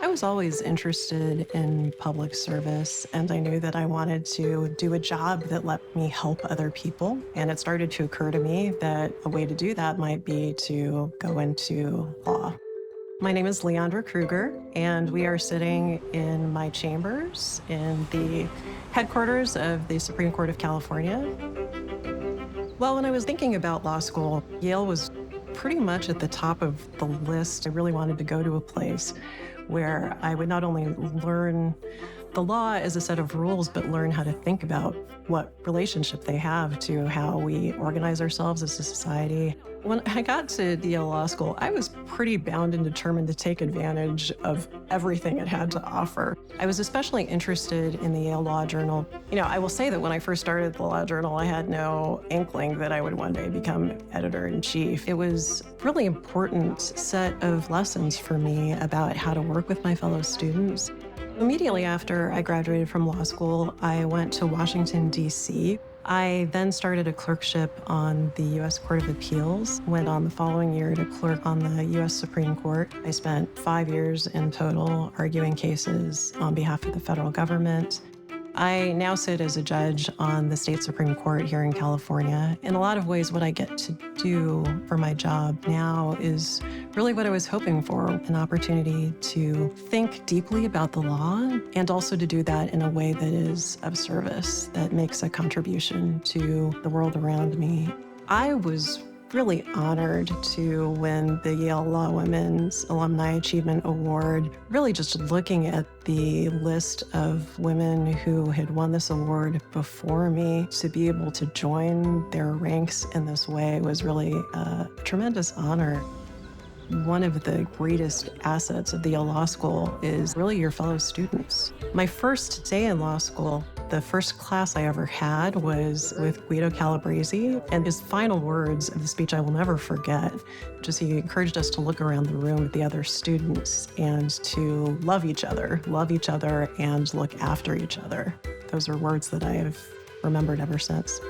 I was always interested in public service, and I knew that I wanted to do a job that let me help other people. And it started to occur to me that a way to do that might be to go into law. My name is Leondra Kruger, and we are sitting in my chambers in the headquarters of the Supreme Court of California. Well, when I was thinking about law school, Yale was pretty much at the top of the list. I really wanted to go to a place where I would not only learn the law as a set of rules, but learn how to think about what relationship they have to how we organize ourselves as a society. When I got to the Yale Law School, I was pretty bound and determined to take advantage of everything it had to offer. I was especially interested in the Yale Law Journal. I will say that when I first started the Law Journal, I had no inkling that I would one day become editor-in-chief. It was a really important set of lessons for me about how to work with my fellow students. Immediately after I graduated from law school, I went to Washington, D.C. I then started a clerkship on the U.S. Court of Appeals, went on the following year to clerk on the U.S. Supreme Court. I spent 5 years in total arguing cases on behalf of the federal government. I now sit as a judge on the state Supreme Court here in California. In a lot of ways, what I get to do for my job now is really what I was hoping for, an opportunity to think deeply about the law and also to do that in a way that is of service, that makes a contribution to the world around me. I was really honored to win the Yale Law Women's Alumni Achievement Award. Really just looking at the list of women who had won this award before me, to be able to join their ranks in this way was really a tremendous honor. One of the greatest assets of the Yale Law School is really your fellow students. My first day in law school, the first class I ever had was with Guido Calabresi, and his final words of the speech I will never forget. Just he encouraged us to look around the room at the other students and to love each other and look after each other. Those are words that I have remembered ever since.